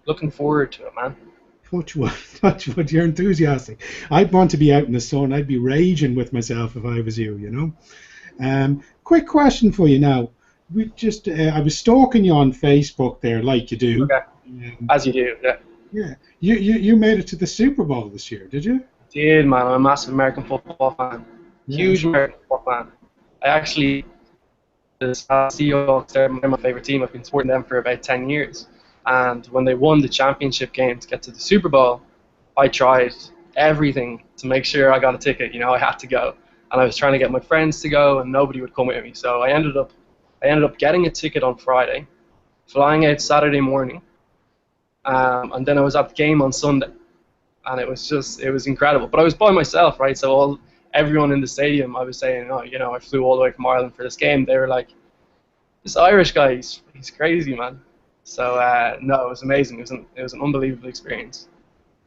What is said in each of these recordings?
looking forward to it, man. Touch wood, touch wood. You're enthusiastic. I'd want to be out in the sun. I'd be raging with myself if I was you. You know. Quick question for you now. We just I was stalking you on Facebook there, like you do. Okay, Um, as you do. Yeah, yeah, you made it to the Super Bowl this year, did you? did man. I'm a massive American football fan. Yeah. Huge American football fan. I actually, the Seahawks, they're my favorite team. I've been supporting them for about 10 years. And when they won the championship game to get to the Super Bowl, I tried everything to make sure I got a ticket. You know, I had to go, and I was trying to get my friends to go, and nobody would come with me. So I ended up getting a ticket on Friday, flying out Saturday morning, and then I was at the game on Sunday, and it was incredible. But I was by myself, right? So everyone in the stadium, I was saying, oh, you know, I flew all the way from Ireland for this game. They were like, this Irish guy, he's crazy, man. So no, it was amazing. It was an unbelievable experience.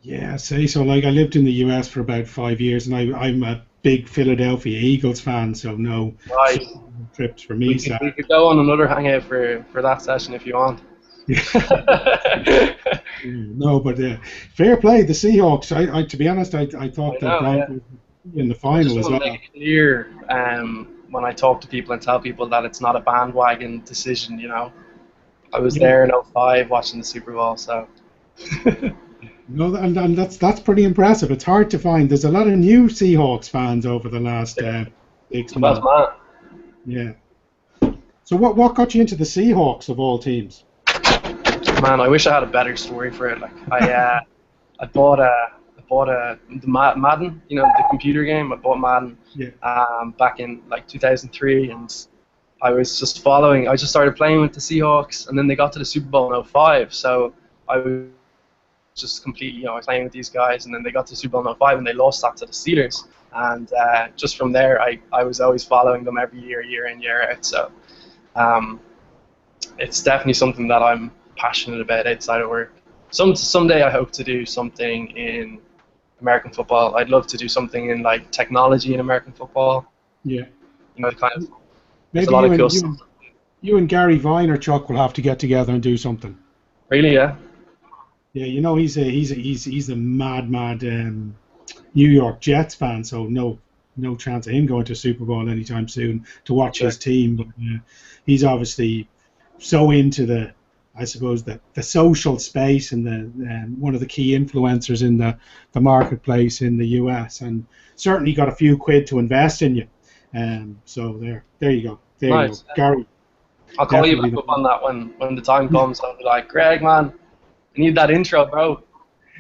Yeah, say so. Like I lived in the US for about 5 years, and I'm a big Philadelphia Eagles fan, so no Right. Super Bowl trips for We me. could So we could go on another hangout for that session if you want. I no, but fair play. The Seahawks. I to be honest, I thought the know, yeah. Broncos would be in the I just final as want to make well. it clear when I talk to people and tell people that it's not a bandwagon decision. You know, I was Yeah, there in '05 watching the Super Bowl, so no, and that's pretty impressive. It's hard to find. There's a lot of new Seahawks fans over the last 6 months. man. Yeah. So what got you into the Seahawks of all teams? Man, I wish I had a better story for it. Like I bought the Madden, you know, the computer game. I bought Madden Yeah. back in like 2003, and I was just following. I just started playing with the Seahawks, and then they got to the Super Bowl in '05. So I was just completely, you know, I was playing with these guys, and then they got to the Super Bowl in '05, and they lost that to the Steelers. And just from there, I was always following them every year, year in, year out. So um, it's definitely something that I'm passionate about outside of work. Someday I hope to do something in American football. I'd love to do something in like technology in American football. Yeah. You know, the kind of there's a Maybe lot you of and cool you stuff. and you and Gary Vaynerchuk will have to get together and do something. Really, yeah. Yeah, you know he's a mad New York Jets fan, so no chance of him going to Super Bowl anytime soon to watch Sure. his team. But he's obviously so into I suppose the social space and the one of the key influencers in the marketplace in the US, and certainly got a few quid to invest in you. So there you go, Nice. Gary, I'll call you definitely back up on that when the time comes. I'll be like, Greg, man, I need that intro, bro.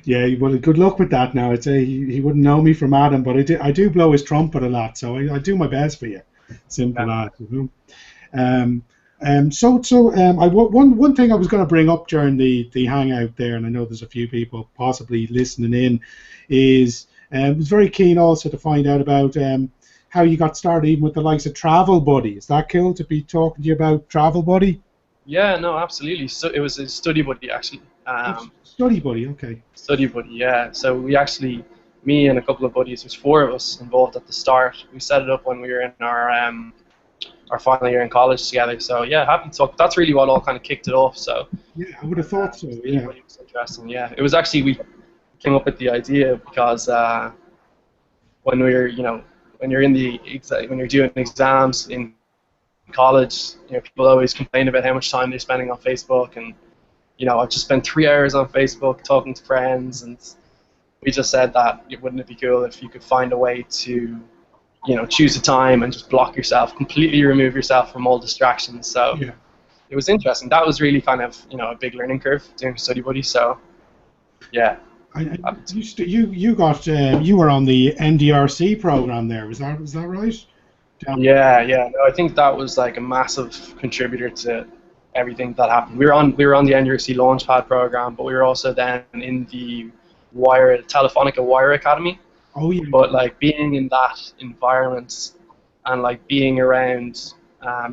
Yeah, well, good luck with that. Now, I'd say he wouldn't know me from Adam, but I do blow his trumpet a lot, so I do my best for you. Yeah. Simple as, you know. One thing I was going to bring up during the hangout there, and I know there's a few people possibly listening in, is I was very keen also to find out about how you got started even with the likes of Travel Buddy. Is that cool to be talking to you about Travel Buddy? Yeah, no, absolutely. So it was a study buddy actually. Study Buddy, okay. Study buddy, yeah. So we actually, me and a couple of buddies, there's four of us involved at the start. We set it up when we were in our final year in college together. So yeah, happy to talk. That's really what all kind of kicked it off. So Yeah, I would have thought so. study Yeah, buddy was interesting. Yeah, it was actually we came up with the idea because when we're you know when you're in when you're doing exams in college, you know, people always complain about how much time they're spending on Facebook, and you know, I've just spent 3 hours on Facebook talking to friends, and we just said that wouldn't it be cool if you could find a way to, you know, choose a time and just block yourself, completely remove yourself from all distractions. So yeah. it was interesting. That was really kind of, you know, a big learning curve doing Study Buddy. So yeah, You were on the NDRC program there. Was that right? Down yeah. No, I think that was like a massive contributor to everything that happened. We were on the NURC Launchpad program, but we were also then in the Telefonica Wire Academy. Oh yeah, But like being in that environment and like being around,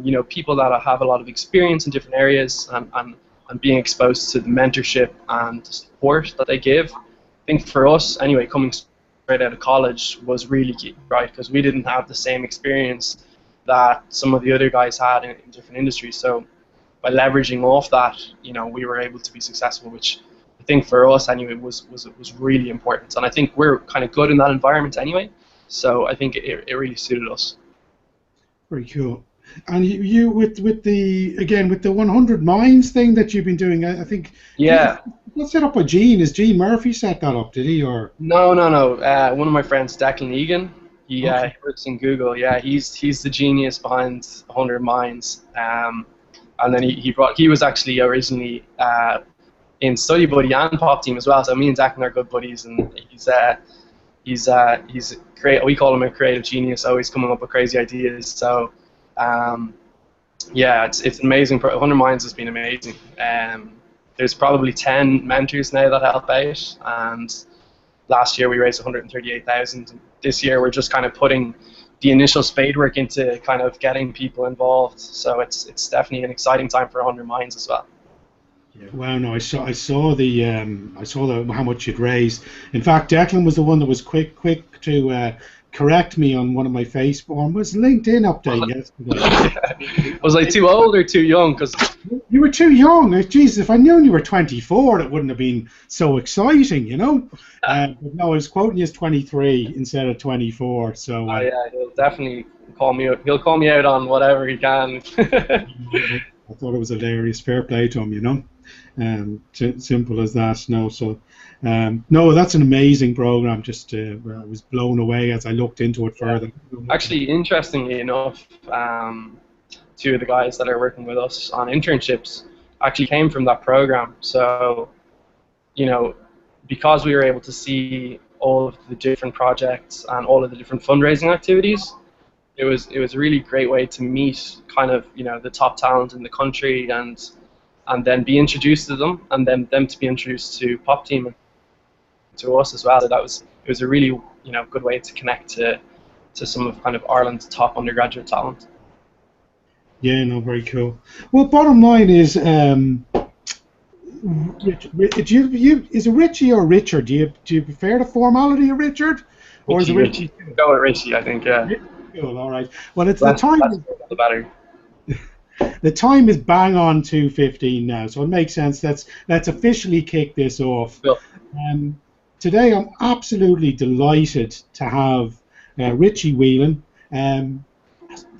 you know, people that have a lot of experience in different areas, and being exposed to the mentorship and the support that they give, I think for us anyway, coming straight out of college was really key, right? Because we didn't have the same experience that some of the other guys had in different industries. So by leveraging off that, you know, we were able to be successful, which I think for us anyway was really important, and I think we're kind of good in that environment anyway. So I think it really suited us. Very cool. And you with the again with the 100 mines thing that you've been doing, I think Yeah. that's set up by Gene. Is Gene Murphy set that up? Did he or? No, no, no. One of my friends, Declan Egan, he Okay. works in Google. Yeah, he's the genius behind 100 Minds. And then he was actually originally in Study Buddy and Popteam as well. So me and Declan are good buddies, and he's great. We call him a creative genius, always coming up with crazy ideas. So um, yeah, it's amazing. 100 Minds has been amazing. There's probably 10 mentors now that help out, and last year we raised 138,000. This year we're just kind of putting the initial spade work into kind of getting people involved. So it's definitely an exciting time for 100 Minds as well. Yeah, well, no, I saw the how much you'd raised. In fact, Declan was the one that was quick to correct me on one of my Facebook. Was LinkedIn update yesterday. Was I too old or too young? Because you were too young. Jesus, if I knew you were 24, it wouldn't have been so exciting, you know. But no, I was quoting you as 23 instead of 24. So yeah, he'll definitely call me. He'll call me out on whatever he can. I thought it was hilarious. Fair play to him, you know. Simple as that. No, so no, that's an amazing program. Just I was blown away as I looked into it further. Actually, interestingly enough, two of the guys that are working with us on internships actually came from that program. So, you know, because we were able to see all of the different projects and all of the different fundraising activities, it was a really great way to meet kind of, you know, the top talent in the country, and then be introduced to them, and then them to be introduced to Popteam and to us as well. So it was a really, you know, good way to connect to some of kind of Ireland's top undergraduate talent. Yeah, no, very cool. Well, bottom line is, is it Richie or Richard? Do you prefer the formality of Richard, or is it Richie? Go with Richie, I think. Yeah. Cool. All right. Well, it's the time. The better. The time is bang on 2:15 now, so it makes sense. Let's officially kick this off. Cool. Today, I'm absolutely delighted to have Richie Whelan,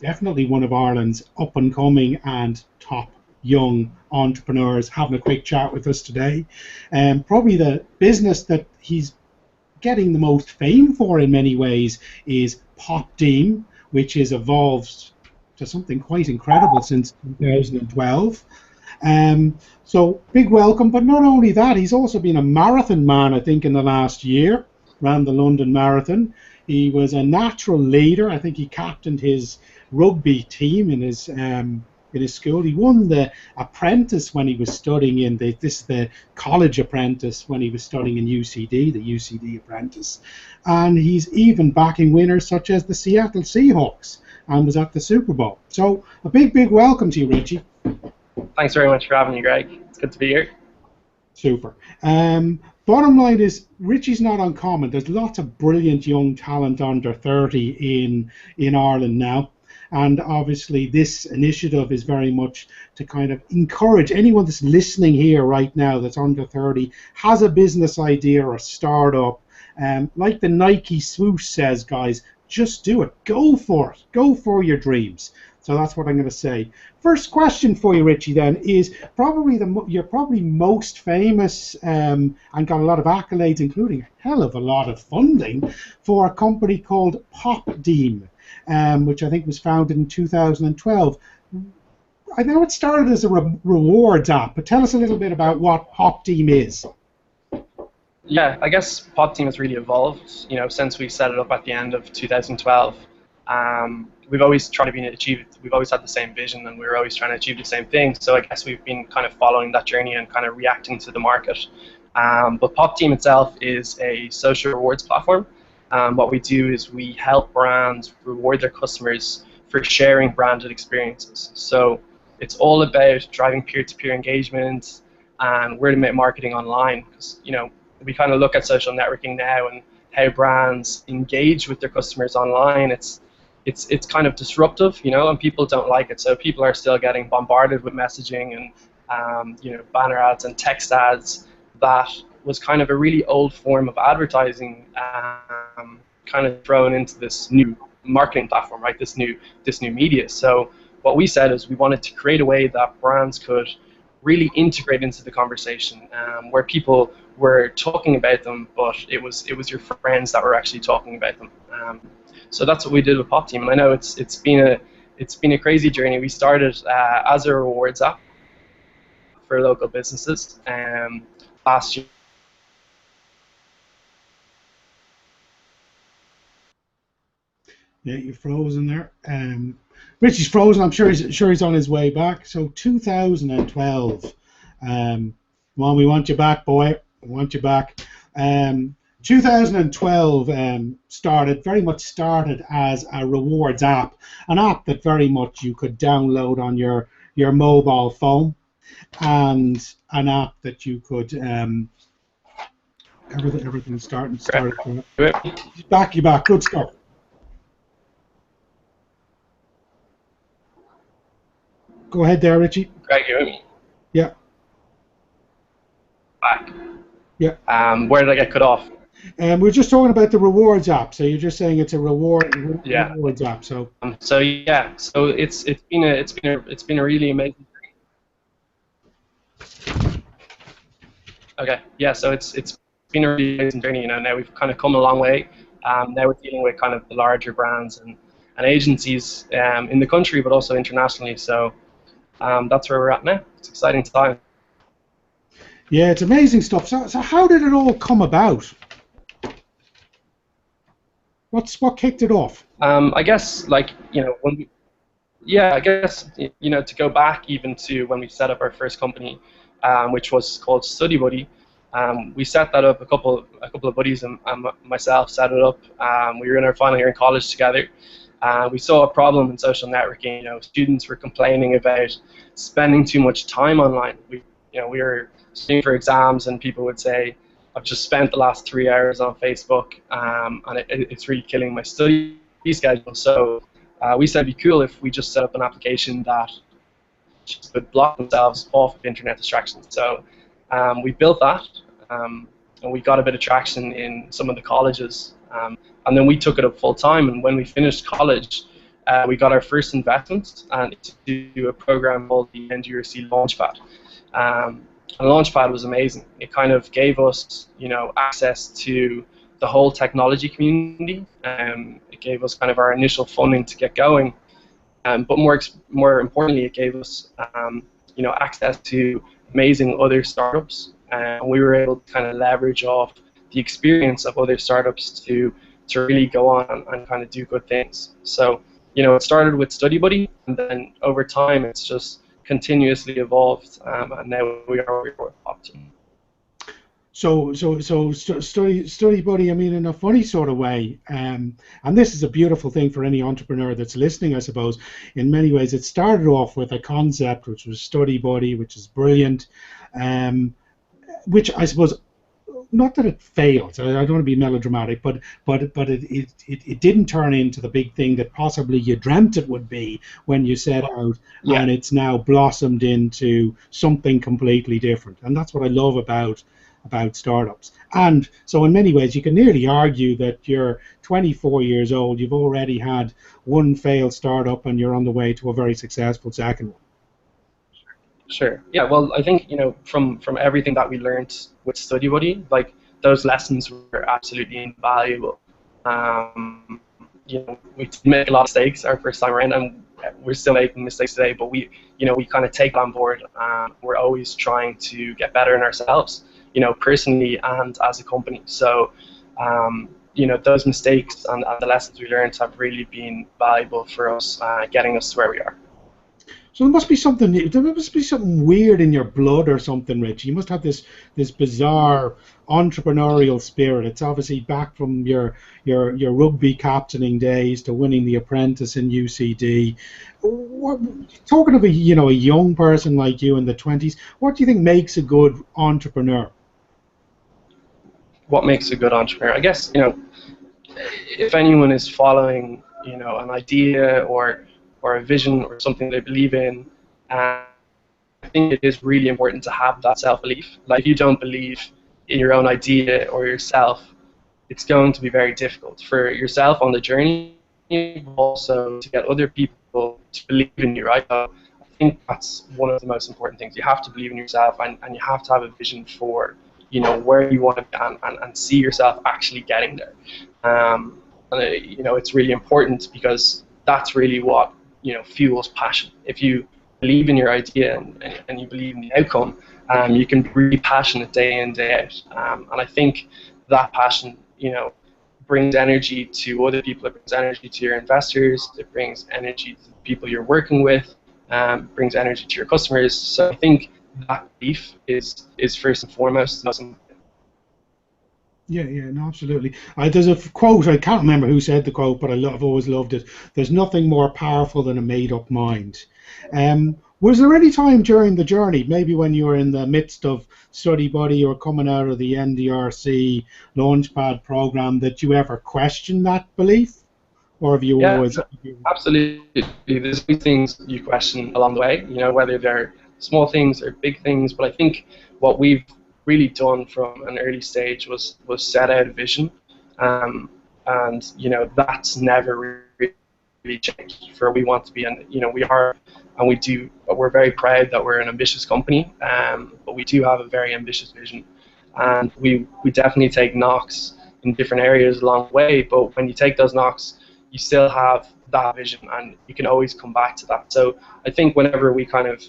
definitely one of Ireland's up-and-coming and top young entrepreneurs, having a quick chat with us today. Probably the business that he's getting the most fame for in many ways is Popdeem, which has evolved to something quite incredible since 2012. So big welcome, but not only that, he's also been a marathon man, I think, in the last year, ran the London Marathon. He was a natural leader. I think he captained his rugby team in his school. He won the apprentice when he was studying the college apprentice when he was studying in UCD, the UCD apprentice. And he's even backing winners such as the Seattle Seahawks, and was at the Super Bowl. So a big welcome to you, Richie. Thanks very much for having me, Greg. It's good to be here. Super. Bottom line is, Richie's not uncommon. There's lots of brilliant young talent under 30 in Ireland now. And obviously this initiative is very much to kind of encourage anyone that's listening here right now that's under 30, has a business idea or a startup. Like the Nike swoosh says, guys, just do it. Go for it. Go for your dreams. So that's what I'm going to say. First question for you, Richie, then, is probably you're probably most famous and got a lot of accolades, including a hell of a lot of funding, for a company called Popdeem, which I think was founded in 2012. I know it started as a rewards app, but tell us a little bit about what Popdeem is. Yeah, I guess Popteam has really evolved, you know, since we set it up at the end of 2012. We've always tried to achieve. We've always had the same vision, and we're always trying to achieve the same thing. So I guess we've been kind of following that journey and kind of reacting to the market. But Popteam itself is a social rewards platform. What we do is we help brands reward their customers for sharing branded experiences. So it's all about driving peer-to-peer engagement and where to make marketing online. Because, you know, we kind of look at social networking now and how brands engage with their customers online. It's kind of disruptive, you know, and people don't like it. So people are still getting bombarded with messaging and you know, banner ads and text ads, that was kind of a really old form of advertising, kind of thrown into this new marketing platform, right? This new media. So what we said is we wanted to create a way that brands could really integrate into the conversation, where people were talking about them, but it was your friends that were actually talking about them. So that's what we did with Popteam, and I know it's been a crazy journey. We started as a rewards app for local businesses last year. Yeah, you're frozen there. Richie's frozen. I'm sure he's on his way back. So 2012. Come on, we want you back, boy. We want you back. 2012 started as a rewards app, an app that very much you could download on your mobile phone, and an app that you could everything started. Back, you back. Good stuff. Go ahead there, Richie. Greg, you hear me? Yeah. Back. Yeah. Where did I get cut off? We're just talking about the rewards app. So you're just saying it's a Yeah. rewards app. So yeah. So it's been a really amazing. Okay. Yeah. So it's been a really amazing journey. Now we've kind of come a long way. Now we're dealing with kind of the larger brands and agencies in the country, but also internationally. So that's where we're at now. It's an exciting time. yeah, it's amazing stuff. So how did it all come about? What kicked it off? I guess I guess to go back even to when we set up our first company, which was called Study Buddy. We set that up. A couple of buddies and myself set it up. We were in our final year in college together. We saw a problem in social networking. Students were complaining about spending too much time online. We were studying for exams, and people would say, "I've just spent the last 3 hours on Facebook, and it's really killing my study schedule." So we said it'd be cool if we just set up an application that could block themselves off of internet distractions. So we built that, and we got a bit of traction in some of the colleges. And then we took it up full time. And when we finished college, we got our first investment and to do a program called the NGRC Launchpad. And Launchpad was amazing. It kind of gave us, access to the whole technology community. It gave us kind of our initial funding to get going. But more importantly, it gave us, access to amazing other startups. And we were able to kind of leverage off the experience of other startups to really go on and kind of do good things. So, it started with Study Buddy, and then over time, it's just continuously evolved, and now we are with Popteam. So study buddy. I mean, in a funny sort of way, and this is a beautiful thing for any entrepreneur that's listening, I suppose. In many ways, it started off with a concept which was Study Buddy, which is brilliant, which I suppose, not that it failed. I don't want to be melodramatic, but it didn't turn into the big thing that possibly you dreamt it would be when you set out, Yeah. and it's now blossomed into something completely different. And that's what I love about startups. And so in many ways, you can nearly argue that you're 24 years old, you've already had one failed startup, and you're on the way to a very successful second one. Sure. Yeah. Well, I think from everything that we learned with Study Buddy, like those lessons were absolutely invaluable. We did make a lot of mistakes our first time around, and we're still making mistakes today. But we kind of take it on board. We're always trying to get better in ourselves, personally and as a company. So, those mistakes and the lessons we learned have really been valuable for us, getting us to where we are. So there must be something weird in your blood or something, Rich. You must have this bizarre entrepreneurial spirit. It's obviously back from your rugby captaining days to winning The Apprentice in UCD. Talking of a young person like you in the 20s, what do you think makes a good entrepreneur? What makes a good entrepreneur? I guess if anyone is following an idea or a vision or something they believe in, think it is really important to have that self-belief. Like if you don't believe in your own idea or yourself, it's going to be very difficult for yourself on the journey, but also to get other people to believe in you, right? So I think that's one of the most important things. You have to believe in yourself, and you have to have a vision for, where you want to be, and see yourself actually getting there. It's really important because that's really what, fuels passion. If you believe in your idea and you believe in the outcome, you can be really passionate day in, day out. And I think that passion, brings energy to other people. It brings energy to your investors. It brings energy to the people you're working with. Brings energy to your customers. So I think that belief is first and foremost the most important. Yeah, yeah, no, absolutely. There's a quote, I can't remember who said the quote, but I've always loved it. There's nothing more powerful than a made-up mind. Was there any time during the journey, maybe when you were in the midst of study buddy or coming out of the NDRC Launchpad program, that you ever questioned that belief? Or have you Yeah, always... absolutely. There's big things you question along the way, whether they're small things or big things. But I think what we've really done from an early stage was set out a vision, um, and that's never really changed. For we want to be, and we are, and we do. We're very proud that we're an ambitious company, but we do have a very ambitious vision, and we definitely take knocks in different areas along the way. But when you take those knocks, you still have that vision, and you can always come back to that. So I think whenever we kind of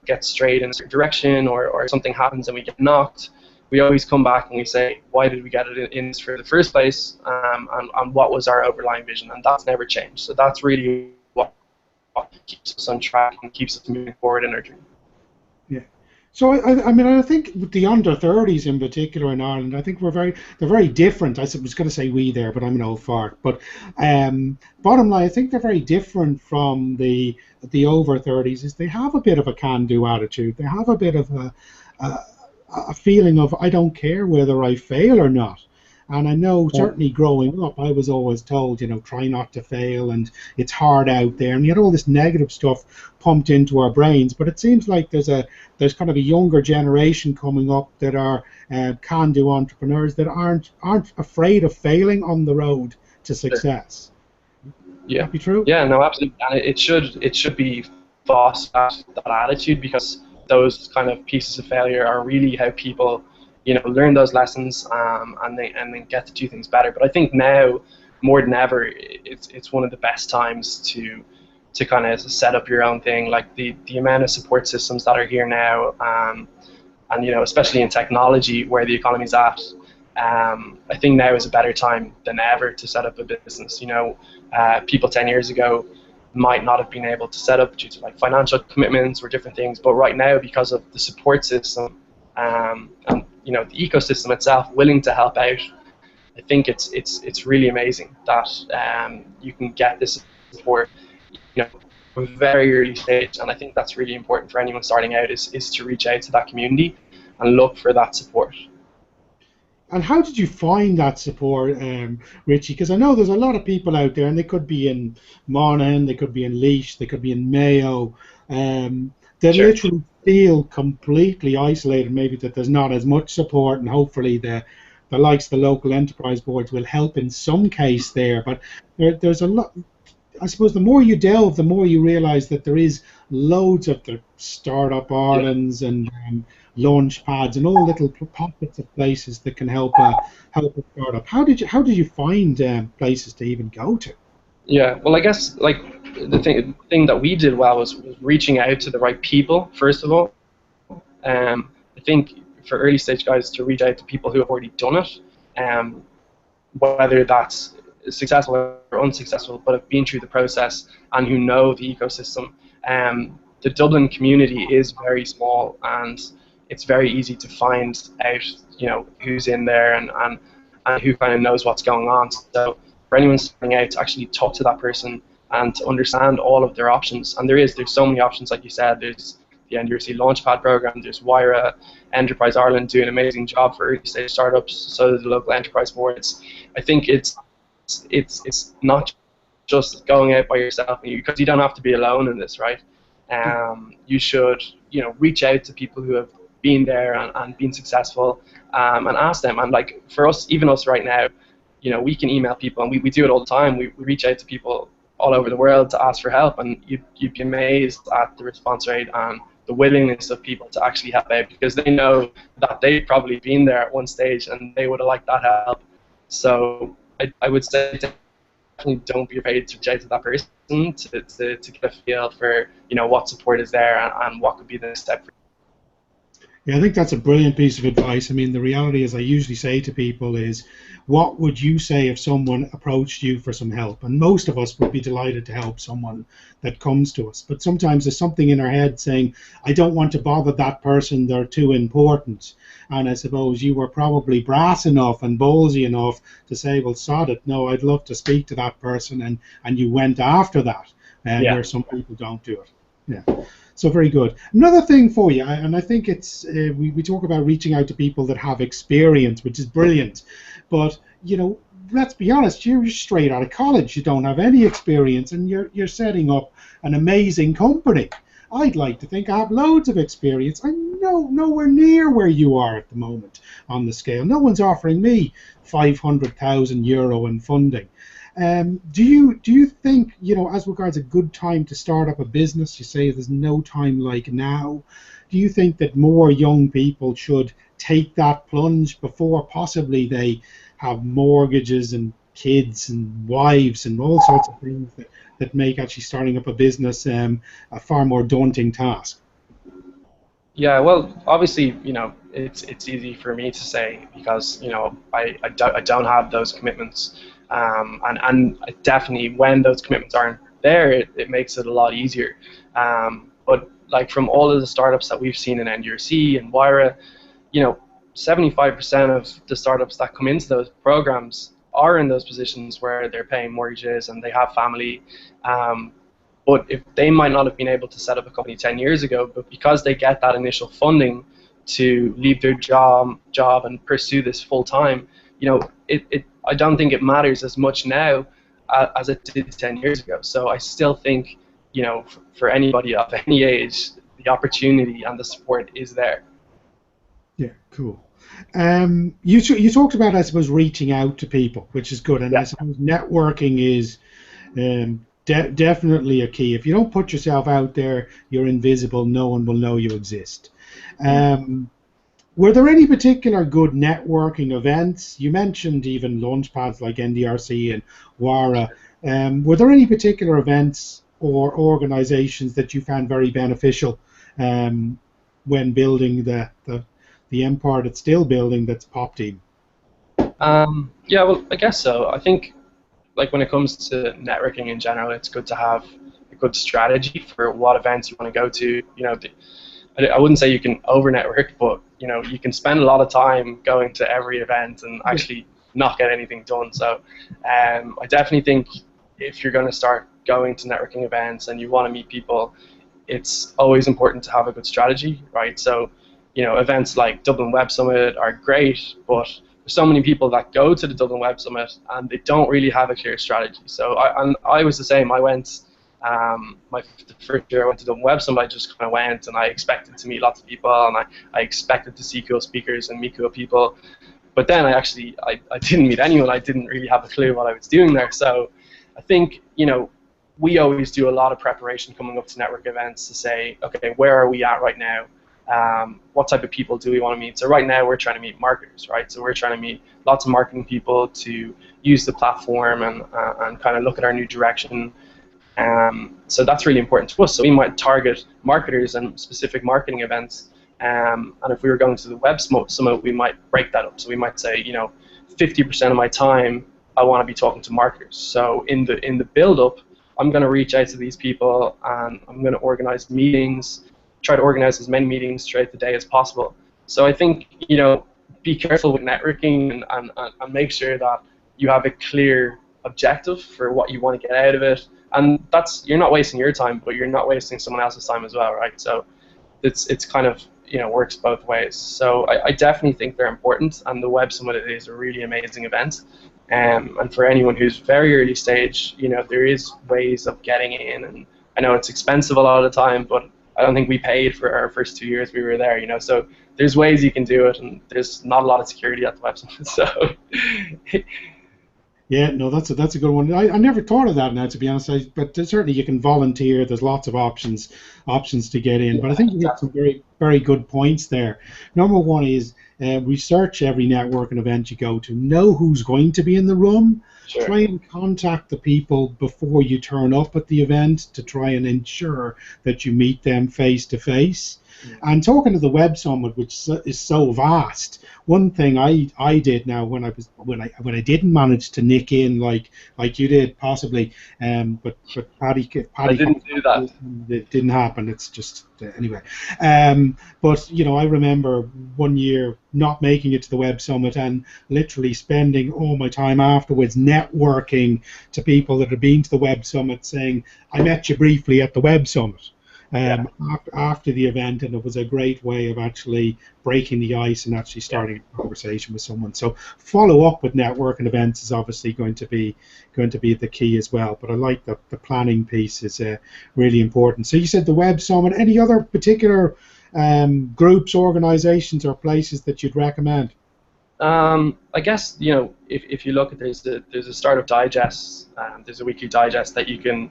get straight in a certain direction, or something happens and we get knocked, we always come back and we say, why did we get it in this for the first place, and what was our overlying vision? And that's never changed. So that's really what keeps us on track and keeps us moving forward in our journey. Yeah. So I mean, I think with the under 30s in particular in Ireland, I think they're very different. I was going to say we there, but I'm an old fart. But bottom line, I think they're very different from the over 30s. Is they have a bit of a can-do attitude. They have a bit of a feeling of, I don't care whether I fail or not. And I know certainly growing up, I was always told, try not to fail, and it's hard out there. And you had all this negative stuff pumped into our brains. But it seems like there's kind of a younger generation coming up that are can-do entrepreneurs that aren't afraid of failing on the road to success. Yeah. Would that be true? Yeah, no, absolutely. And it should be fostered, that attitude, because those kind of pieces of failure are really how people learn those lessons, and then get to do things better. But I think now more than ever, it's one of the best times to kind of set up your own thing. Like the amount of support systems that are here now, and especially in technology where the economy's at, I think now is a better time than ever to set up a business. People 10 years ago might not have been able to set up due to like financial commitments or different things, but right now, because of the support system, and the ecosystem itself willing to help out, I think it's really amazing that you can get this support from a very early stage. And I think that's really important for anyone starting out, is to reach out to that community and look for that support. And how did you find that support, Richie? Because I know there's a lot of people out there, and they could be in Monaghan, they could be in Laois, they could be in Mayo, that Sure. literally feel completely isolated, maybe that there's not as much support, and hopefully the likes of the local enterprise boards will help in some case there. But there's a lot. I suppose the more you delve, the more you realise that there is loads of the startup Yeah. Irelands and launch pads and all little pockets of places that can help a startup. How did you find places to even go to? Yeah, well, I guess like the thing that we did well was reaching out to the right people first of all. I think for early stage guys to reach out to people who have already done it, whether that's successful or unsuccessful, but have been through the process and who know the ecosystem. The Dublin community is very small, and it's very easy to find out, who's in there, and who kind of knows what's going on. So for anyone starting out, to actually talk to that person and to understand all of their options. And there's so many options, like you said. There's the NDRC Launchpad program. There's Wyra, Enterprise Ireland do an amazing job for early stage startups. So do the local enterprise boards. I think it's not just going out by yourself, because you don't have to be alone in this, right? You should reach out to people who have been there and been successful, and ask them. And like for us, even us right now, we can email people, and we do it all the time. We reach out to people all over the world to ask for help, and you'd be amazed at the response rate and the willingness of people to actually help out, because they know that they've probably been there at one stage and they would have liked that help. So I would say definitely don't be afraid to reach out to that person to get a feel for what support is there, and what could be the next step for Yeah, I think that's a brilliant piece of advice. I mean, the reality, as I usually say to people, is what would you say if someone approached you for some help? And most of us would be delighted to help someone that comes to us. But sometimes there's something in our head saying, I don't want to bother that person, they're too important. And I suppose you were probably brass enough and ballsy enough to say, well, sod it, no, I'd love to speak to that person, and you went after that, Yeah. where some people don't do it. Yeah. So very good. Another thing for you, and I think it's we talk about reaching out to people that have experience, which is brilliant. But let's be honest, you're straight out of college. You don't have any experience, and you're setting up an amazing company. I'd like to think I have loads of experience. I'm nowhere near where you are at the moment on the scale. No one's offering me €500,000 in funding. Do you think, as regards a good time to start up a business? You say there's no time like now. Do you think that more young people should take that plunge before possibly they have mortgages and kids and wives and all sorts of things that make actually starting up a business a far more daunting task? Yeah, well, obviously, it's easy for me to say, because I don't have those commitments, and definitely when those commitments aren't there, it makes it a lot easier. But like from all of the startups that we've seen in NDRC and Wyra, 75% of the startups that come into those programs are in those positions where they're paying mortgages and they have family. But if they might not have been able to set up a company 10 years ago, but because they get that initial funding to leave their job and pursue this full time, I don't think it matters as much now as it did 10 years ago. So I still think, for anybody of any age, the opportunity and the support is there. Yeah, cool. You talked about, I suppose, reaching out to people, which is good, and Yeah. I suppose networking is definitely a key. If you don't put yourself out there, you're invisible. No one will know you exist. Were there any particular good networking events? You mentioned even launchpads like NDRC and WARA. Were there any particular events or organizations that you found very beneficial when building the empire that's still building, that's Popteam? Yeah, well, I guess so. I think, like, when it comes to networking in general, it's good to have a good strategy for what events you want to go to. I wouldn't say you can over network, but you can spend a lot of time going to every event and actually not get anything done. So I definitely think if you're going to start going to networking events and you want to meet people, it's always important to have a good strategy, right? So events like Dublin Web Summit are great, but there's so many people that go to the Dublin Web Summit and they don't really have a clear strategy. So I was the same. I went, the first year I went to Dublin Web Summit, I just kind of went and I expected to meet lots of people, and I expected to see cool speakers and meet cool people. But then I didn't meet anyone. I didn't really have a clue what I was doing there. So I think, we always do a lot of preparation coming up to network events to say, okay, where are we at right now? What type of people do we want to meet? So right now we're trying to meet marketers, right? So we're trying to meet lots of marketing people to use the platform and kind of look at our new direction. So that's really important to us. So we might target marketers and specific marketing events. And if we were going to the Web Summit, we might break that up. So we might say, 50% of my time I want to be talking to marketers. So in the build-up, I'm going to reach out to these people and I'm going to organize meetings, try to organize as many meetings throughout the day as possible. So I think, be careful with networking and make sure that you have a clear objective for what you want to get out of it. And you're not wasting your time, but you're not wasting someone else's time as well, right? So it's kind of, works both ways. So I definitely think they're important, and the Web Summit is a really amazing event. And for anyone who's very early stage, there is ways of getting in, and I know it's expensive a lot of the time, but I don't think we paid for our first 2 years we were there, you know. So there's ways you can do it, and there's not a lot of security at the website. So Yeah, no, that's a good one. I never thought of that now, to be honest. But certainly you can volunteer. There's lots of options to get in. yeah, But I think you hit some exactly. very good points there. Number one is research every networking event you go to. Know who's going to be in the room. Sure. Try and contact the people before you turn up at the event to try and ensure that you meet them face to face. Mm. And talking to the Web Summit, which is so vast, one thing I did now when I didn't manage to nick in like you did possibly, but I Paddy didn't do that. it didn't happen. It's just anyway. But I remember one year not making it to the Web Summit and literally spending all my time afterwards networking to people that had been to the Web Summit, saying I met you briefly at the Web Summit. Yeah. After the event, and it was a great way of actually breaking the ice and actually starting a conversation with someone. So follow up with networking events is obviously going to be the key as well. But I like that the planning piece is really important. So you said the Web Summit. Any other particular groups, organizations, or places that you'd recommend? I guess if you look at there's a startup digest, there's a weekly digest that you can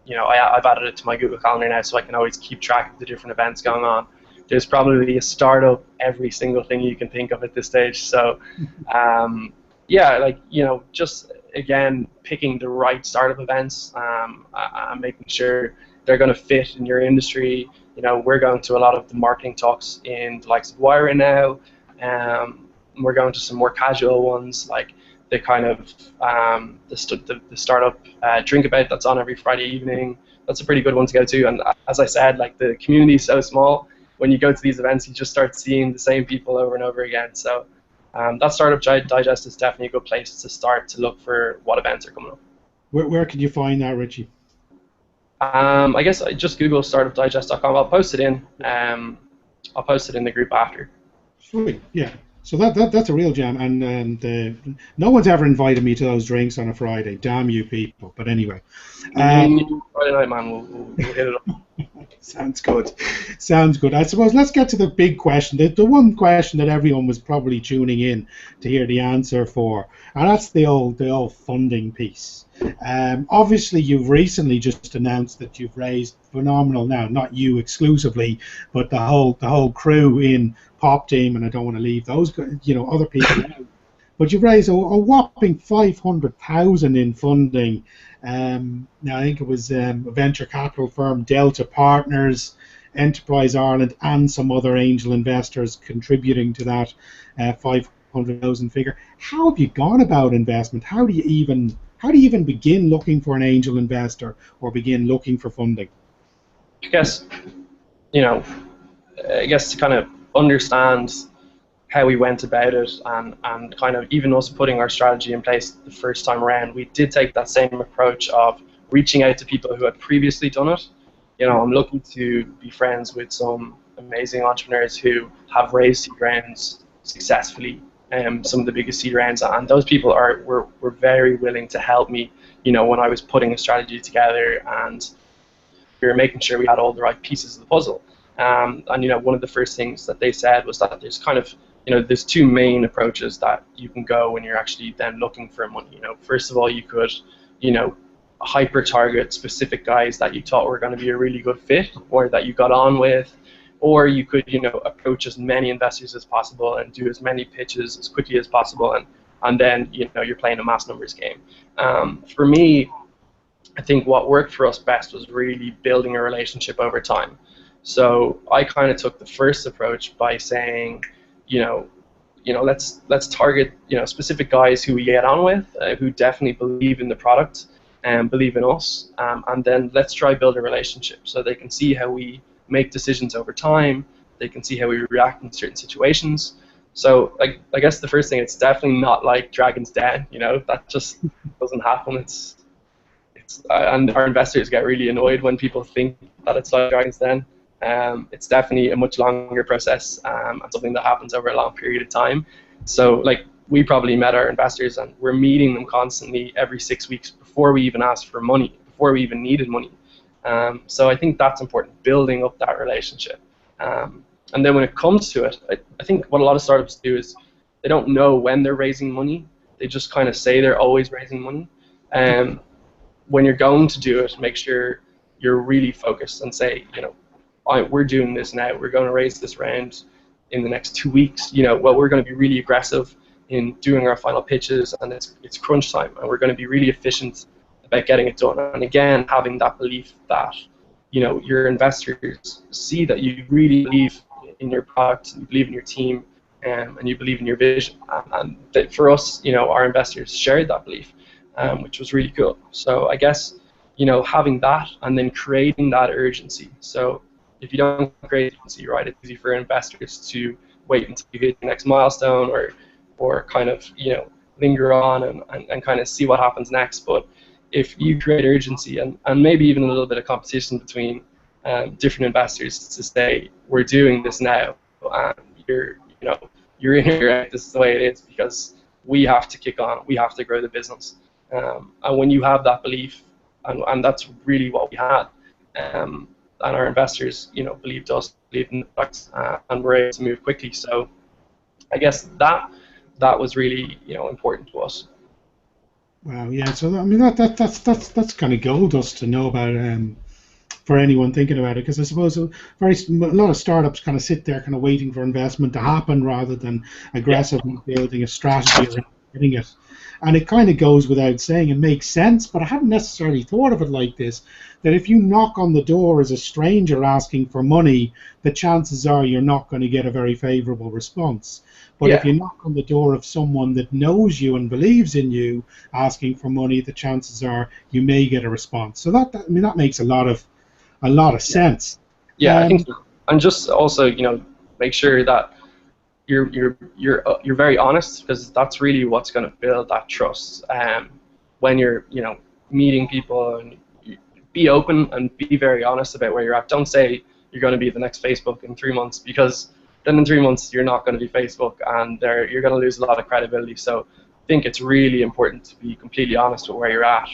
I've added it to my Google Calendar now, so I can always keep track of the different events going on. There's probably a startup every single thing you can think of at this stage. So yeah, just again picking the right startup events, and making sure they're going to fit in your industry. We're going to a lot of the marketing talks in the likes of Wire now. We're going to some more casual ones like the kind of the startup drink about that's on every Friday evening. That's a pretty good one to go to. And as I said, like the community is so small. When you go to these events, you just start seeing the same people over and over again. So that Startup Digest is definitely a good place to start to look for what events are coming up. Where can you find that, Richie? I guess I just Google startupdigest.com. I'll post it in. I'll post it in the group after. Sweet, yeah. So that's a real jam, and no one's ever invited me to those drinks on a Friday. Damn you people! But anyway, Friday night, man. We'll hit it up. Sounds good. Sounds good. I suppose let's get to the big question. The one question that everyone was probably tuning in to hear the answer for, and that's the old funding piece. Obviously, you've recently just announced that you've raised phenomenal. Now, not you exclusively, but the whole crew in Popteam, and I don't want to leave those other people out. But you've raised a whopping 500,000 in funding. Now I think it was a venture capital firm, Delta Partners, Enterprise Ireland, and some other angel investors contributing to that 500,000 figure. How have you gone about investment? How do you even begin looking for an angel investor or begin looking for funding? I guess to kind of understand how we went about it, and kind of even us putting our strategy in place the first time around, we did take that same approach of reaching out to people who had previously done it. I'm looking to be friends with some amazing entrepreneurs who have raised seed rounds successfully, some of the biggest seed rounds, and those people were very willing to help me, when I was putting a strategy together, and we were making sure we had all the right pieces of the puzzle. And one of the first things that they said was that there's kind of there's two main approaches that you can go when you're actually then looking for money. First of all, you could hyper target specific guys that you thought were going to be a really good fit or that you got on with, or you could approach as many investors as possible and do as many pitches as quickly as possible, and then you're playing a mass numbers game. For me, I think what worked for us best was really building a relationship over time. So I kind of took the first approach by saying, let's target specific guys who we get on with, who definitely believe in the product and believe in us, and then let's try build a relationship so they can see how we make decisions over time. They can see how we react in certain situations. So I guess the first thing, it's definitely not like Dragon's Den. That just doesn't happen. And our investors get really annoyed when people think that it's like Dragon's Den. It's definitely a much longer process, and something that happens over a long period of time. So we probably met our investors, and we're meeting them constantly every 6 weeks before we even asked for money, before we even needed money. So I think that's important, building up that relationship. And then when it comes to it, I think what a lot of startups do is they don't know when they're raising money. They just kind of say they're always raising money. When you're going to do it, make sure you're really focused and say, we're doing this now. We're going to raise this round in the next 2 weeks. We're going to be really aggressive in doing our final pitches, and it's crunch time, and we're going to be really efficient about getting it done. And again, having that belief that your investors see that you really believe in your product, you believe in your team, and you believe in your vision. And that for us, our investors shared that belief, which was really cool. So I guess having that and then creating that urgency. So if you don't create urgency, right, it's easy for investors to wait until you hit your next milestone, or kind of linger on and kind of see what happens next. But if you create urgency and maybe even a little bit of competition between different investors to say, we're doing this now, and you're in here, this is the way it is, because we have to kick on, we have to grow the business. And when you have that belief, and that's really what we had, and our investors, believed us, believed in the products, and were able to move quickly. So I guess that was really important to us. Wow, yeah. So I mean that's kind of gold dust to know about, for anyone thinking about it, because I suppose a lot of startups kind of sit there kind of waiting for investment to happen rather than aggressively building a strategy around getting it. And it kind of goes without saying, it makes sense, but I hadn't necessarily thought of it like this, that if you knock on the door as a stranger asking for money, the chances are you're not going to get a very favorable response. But if you knock on the door of someone that knows you and believes in you asking for money, the chances are you may get a response. So that makes a lot of sense. Yeah, I think so. And just also, make sure that you're very honest, because that's really what's going to build that trust. When you're meeting people, and be open and be very honest about where you're at. Don't say you're going to be the next Facebook in 3 months, because then in 3 months you're not going to be Facebook, and you're going to lose a lot of credibility. So I think it's really important to be completely honest with where you're at,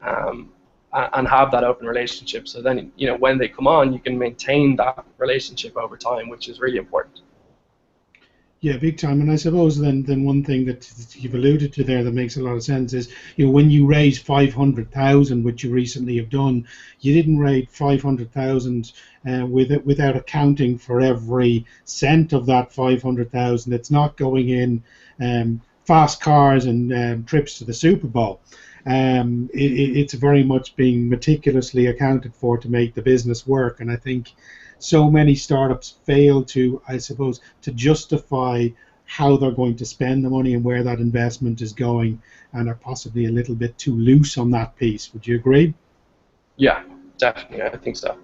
and have that open relationship. So then when they come on, you can maintain that relationship over time, which is really important. Yeah, big time. And I suppose then one thing that you've alluded to there that makes a lot of sense is, when you raise 500,000, which you recently have done, you didn't raise 500,000 without accounting for every cent of that 500,000. It's not going in fast cars and trips to the Super Bowl. It's very much being meticulously accounted for to make the business work. And I think so many startups fail to, I suppose, to justify how they're going to spend the money and where that investment is going, and are possibly a little bit too loose on that piece. Would you agree? Yeah, definitely. I think so.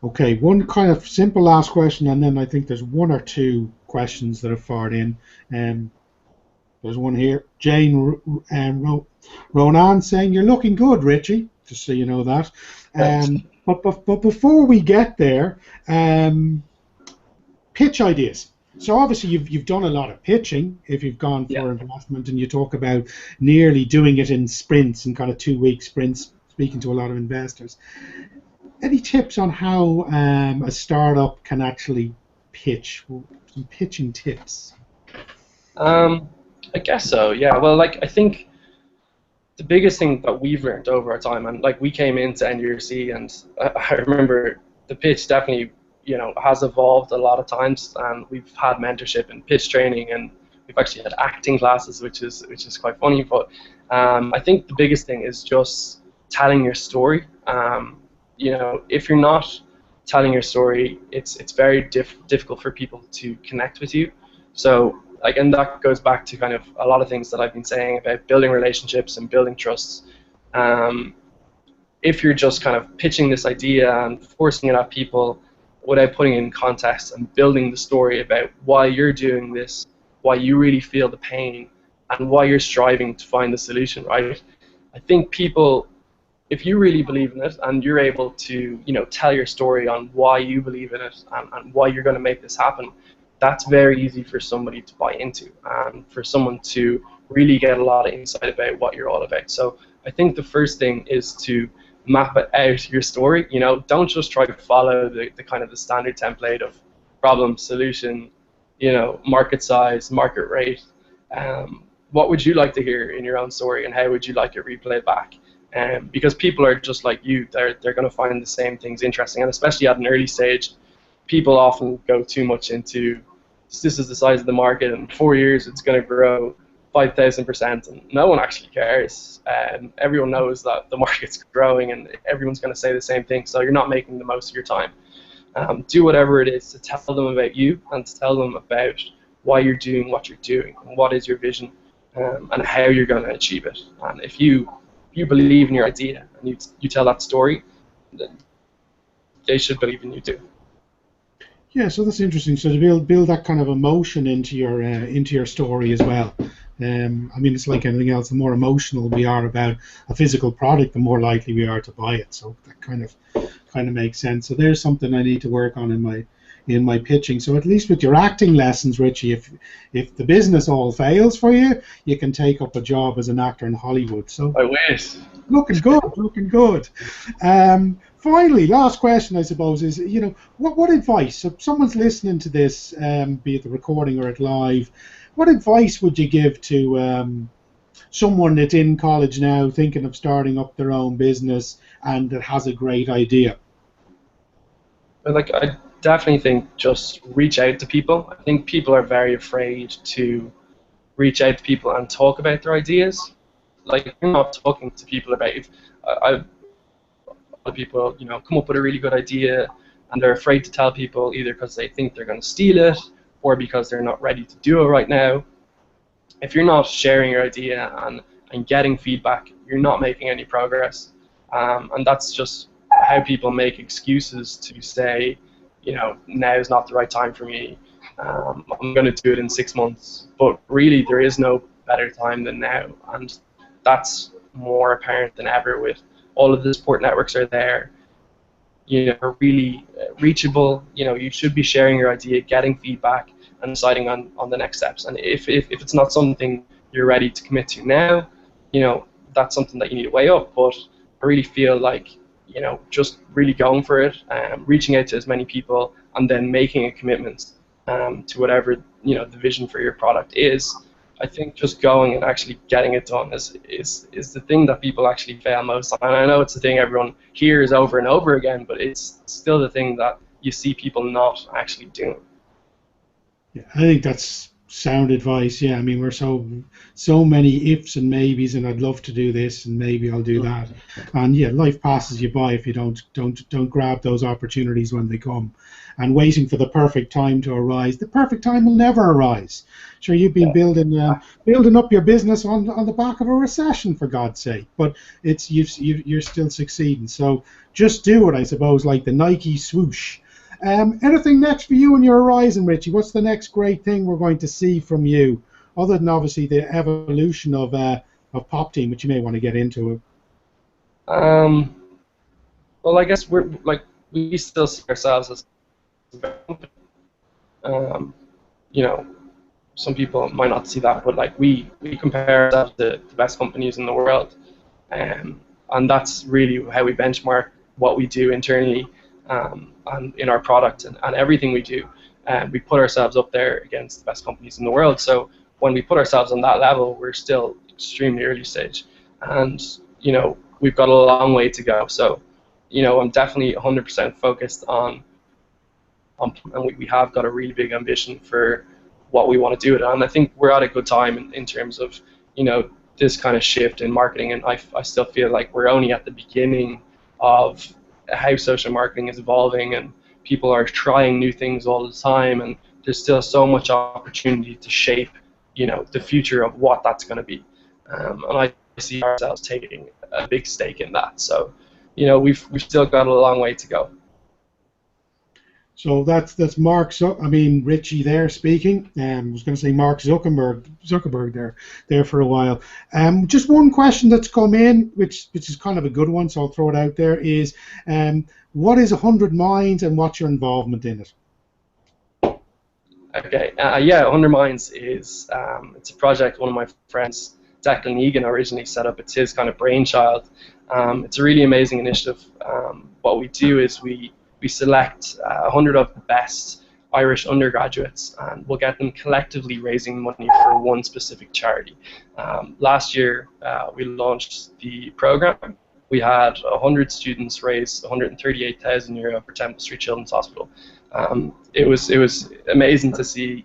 Okay, one kind of simple last question, and then I think there's one or two questions that have fired in. There's one here. Jane Ronan saying, "You're looking good, Richie," just so you know that. But before we get there, pitch ideas. So obviously you've done a lot of pitching if you've gone for investment, and you talk about nearly doing it in sprints and kind of 2-week sprints, speaking to a lot of investors. Any tips on how a startup can actually pitch? Some pitching tips. I guess so. Yeah. Well, I think the biggest thing that we've learned over our time, and we came into NURC, and I remember the pitch definitely has evolved a lot of times, and we've had mentorship and pitch training, and we've actually had acting classes, which is quite funny. But I think the biggest thing is just telling your story. If you're not telling your story, it's very difficult for people to connect with you. So and that goes back to kind of a lot of things that I've been saying about building relationships and building trusts. If you're just kind of pitching this idea and forcing it at people without putting it in context and building the story about why you're doing this, why you really feel the pain, and why you're striving to find the solution, right? I think people, if you really believe in it and you're able to tell your story on why you believe in it, and why you're going to make this happen, that's very easy for somebody to buy into, and for someone to really get a lot of insight about what you're all about. So I think the first thing is to map it out your story. You know, don't just try to follow the kind of the standard template of problem, solution, you know, market size, market rate. What would you like to hear in your own story, and how would you like it replayed back? Because people are just like you, they're going to find the same things interesting, and especially at an early stage, people often go too much into this is the size of the market, and in 4 years it's going to grow 5,000%, and no one actually cares. Everyone knows that the market's growing, and everyone's going to say the same thing. So you're not making the most of your time. Do whatever it is to tell them about you, and to tell them about why you're doing what you're doing, and what is your vision, and how you're going to achieve it. And if you believe in your idea and you tell that story, then they should believe in you too. Yeah, so that's interesting. So to build that kind of emotion into your story as well. I mean, it's like anything else. The more emotional we are about a physical product, the more likely we are to buy it. So that kind of makes sense. So there's something I need to work on in my pitching. So at least with your acting lessons, Richie, if the business all fails for you, you can take up a job as an actor in Hollywood. So I wish. looking good, looking good. Finally, last question, I suppose, is, you know, what advice, if someone's listening to this, be it the recording or it live, what advice would you give to someone that's in college now thinking of starting up their own business and that has a great idea? But like, I definitely think just reach out to people. I think people are very afraid to reach out to people and talk about their ideas. Like, you're not talking to people about it. I've people, you know, come up with a really good idea, and they're afraid to tell people, either because they think they're going to steal it, or because they're not ready to do it right now. If you're not sharing your idea and getting feedback, you're not making any progress. And that's just how people make excuses to say, you know, now is not the right time for me. I'm going to do it in 6 months. But really, there is no better time than now. And that's more apparent than ever with all of the support networks are there. You know, are really reachable. You know, you should be sharing your idea, getting feedback, and deciding on the next steps. And if it's not something you're ready to commit to now, you know, that's something that you need to weigh up. But I really feel like, you know, just really going for it, reaching out to as many people, and then making a commitment to whatever, you know, the vision for your product is. I think just going and actually getting it done is the thing that people actually fail most on. And I know it's the thing everyone hears over and over again, but it's still the thing that you see people not actually doing. Yeah, I think that's sound advice. Yeah, I mean, we're so many ifs and maybes, and I'd love to do this, and maybe I'll do that. And yeah, life passes you by if you don't grab those opportunities when they come. And waiting for the perfect time to arise, the perfect time will never arise. Sure, you've been building up your business on the back of a recession, for God's sake, but it's you're still succeeding. So just do it, I suppose, like the Nike swoosh. Anything next for you on your horizon, Richie? What's the next great thing we're going to see from you, other than obviously the evolution of Popteam, which you may want to get into? Well, I guess we still see ourselves as a company. You know, some people might not see that, but like we compare ourselves to the best companies in the world, and that's really how we benchmark what we do internally, and in our product and everything we do. We put ourselves up there against the best companies in the world. So when we put ourselves on that level, we're still extremely early stage, and you know, we've got a long way to go. So, you know, I'm definitely 100% focused on and we have got a really big ambition for what we want to do it. And I think we're at a good time in terms of, you know, this kind of shift in marketing. And I still feel like we're only at the beginning of how social marketing is evolving, and people are trying new things all the time. And there's still so much opportunity to shape, you know, the future of what that's going to be. And I see ourselves taking a big stake in that. So, you know, we've still got a long way to go. So that's Richie there speaking. I was going to say Mark Zuckerberg there for a while. Just one question that's come in, which is kind of a good one, so I'll throw it out there, is what is 100 Minds and what's your involvement in it? Okay, yeah, 100 Minds is it's a project one of my friends, Declan Egan, originally set up. It's his kind of brainchild, It's a really amazing initiative. What we do is we select 100 of the best Irish undergraduates, and we'll get them collectively raising money for one specific charity. Last year, we launched the program. We had 100 students raise €138,000 for Temple Street Children's Hospital. It was amazing to see,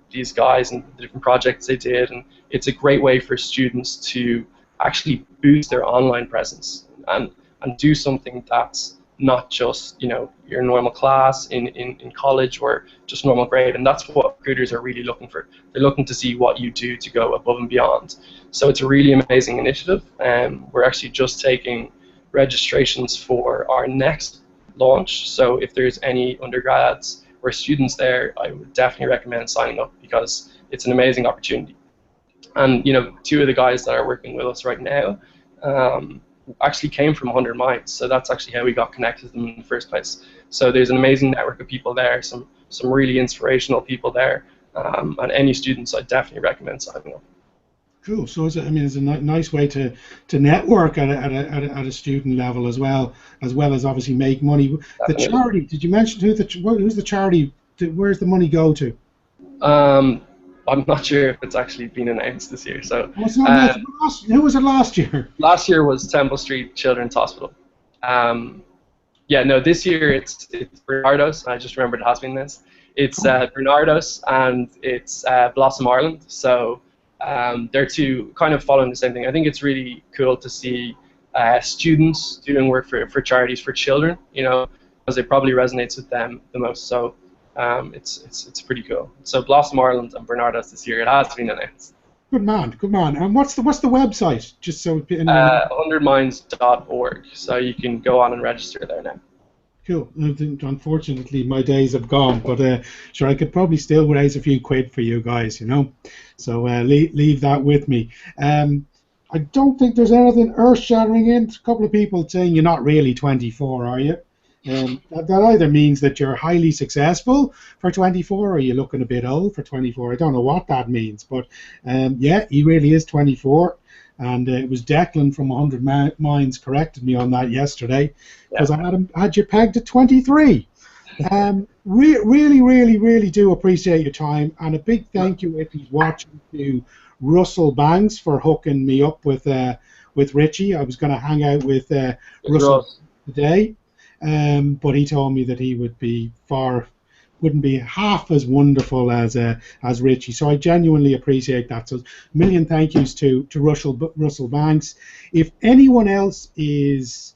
these guys and the different projects they did, and it's a great way for students to actually boost their online presence and do something that's not just your normal class in college or just normal grade. And that's what recruiters are really looking for. They're looking to see what you do to go above and beyond. So it's a really amazing initiative, and we're actually just taking registrations for our next launch. So if there's any undergrads or students there, I would definitely recommend signing up, because it's an amazing opportunity. And two of the guys that are working with us right now actually came from 100 Minds, so that's actually how we got connected to them in the first place. So there's an amazing network of people there, some really inspirational people there, and any students, I definitely recommend signing up. Cool. So it's a nice way to network at a student level as well as obviously make money. Definitely. The charity, did you mention who's the charity? Where's the money go to? I'm not sure if it's actually been announced this year. So who was it last year? Last year was Temple Street Children's Hospital. This year it's Bernardo's. I just remembered it has been this. It's Bernardo's, and it's Blossom Ireland. So they're two kind of following the same thing. I think it's really cool to see students doing work for charities for children, because it probably resonates with them the most. So it's pretty cool. So Blossom Ireland and Bernardo's this year. It has been announced. Good man. And what's the website? Just so 100minds.org. So you can go on and register there now. Cool. Unfortunately, my days have gone, but sure, I could probably still raise a few quid for you guys, So leave that with me. I don't think there's anything earth-shattering in. A couple of people saying you're not really 24, are you? That either means that you're highly successful for 24, or you're looking a bit old for 24. I don't know what that means, but yeah, he really is 24. And it was Declan from 100 Minds corrected me on that yesterday, because I had you pegged at 23. Really do appreciate your time, and a big thank you, if he's watching, to Russell Banks for hooking me up with Richie. I was going to hang out with Russell today, but he told me that he wouldn't be half as wonderful as Richie. So I genuinely appreciate that. So a million thank yous to Russell Banks. If anyone else is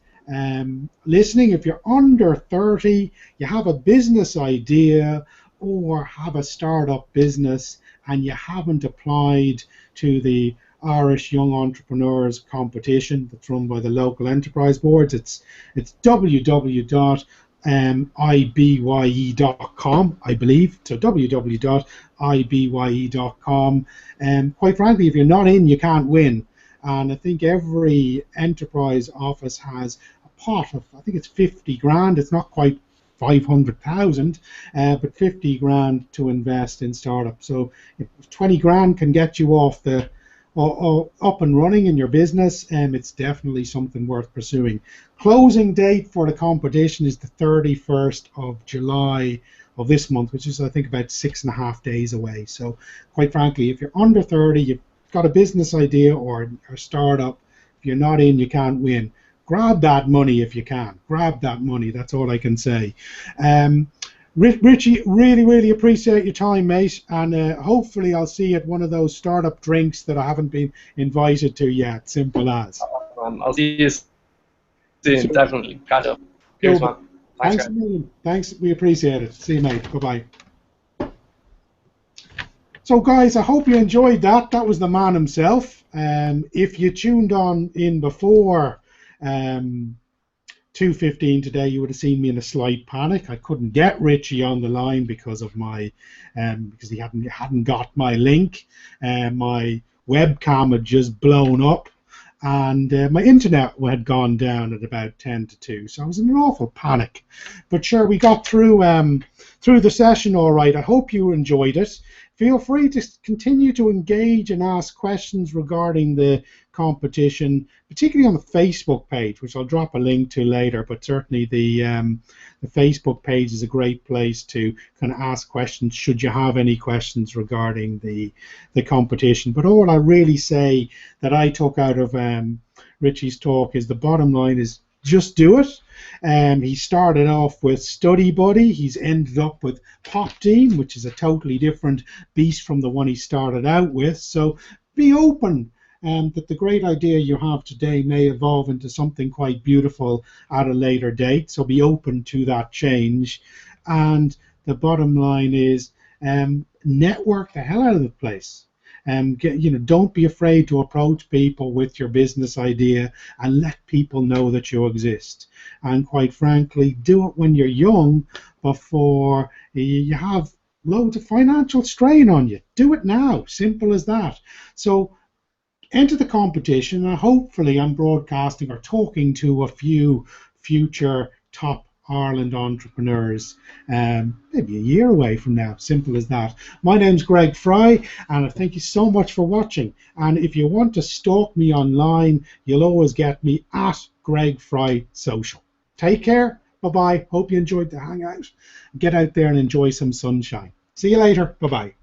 listening, if you're under 30, you have a business idea or have a startup business and you haven't applied to the Irish Young Entrepreneurs competition that's run by the local enterprise boards, it's www.ibye.com, I believe. So www.ibye.com. Quite frankly, if you're not in, you can't win. And I think every enterprise office has a pot of, I think it's 50 grand. It's not quite 500,000, but 50 grand to invest in startups. So if 20 grand can get you off the up and running in your business, it's definitely something worth pursuing. Closing date for the competition is the 31st of July of this month, which is, I think, about 6.5 days away. So quite frankly, if you're under 30, you've got a business idea or a startup, if you're not in, you can't win. Grab that money if you can. Grab that money. That's all I can say. Richie, really appreciate your time, mate, and hopefully I'll see you at one of those startup drinks that I haven't been invited to yet. Simple as. I'll see you soon. Definitely. Catch up. Cheers, man. Thanks a million. Thanks. We appreciate it. See you, mate. Bye-bye. So, guys, I hope you enjoyed that. That was the man himself. If you tuned on in before 2:15 today, you would have seen me in a slight panic. I couldn't get Richie on the line because of my because he hadn't got my link. My webcam had just blown up, and my internet had gone down at about 10 to 2. So I was in an awful panic. But sure, we got through the session all right. I hope you enjoyed it. If feel free to continue to engage and ask questions regarding the competition, particularly on the Facebook page, which I'll drop a link to later. But certainly the Facebook page is a great place to kind of ask questions should you have any questions regarding the competition. But all I really say that I took out of Richie's talk is the bottom line is just do it. He started off with Study Buddy. He's ended up with Popteam, which is a totally different beast from the one he started out with. So be open. That the great idea you have today may evolve into something quite beautiful at a later date. So be open to that change. And the bottom line is network the hell out of the place. Don't be afraid to approach people with your business idea and let people know that you exist. And quite frankly, do it when you're young before you have loads of financial strain on you. Do it now. Simple as that. So enter the competition, and hopefully I'm broadcasting or talking to a few future top Ireland entrepreneurs, maybe a year away from now. Simple as that. My name's Greg Fry, and I thank you so much for watching. And if you want to stalk me online, you'll always get me at Greg Fry Social. Take care. Bye-bye. Hope you enjoyed the Hangout. Get out there and enjoy some sunshine. See you later. Bye-bye.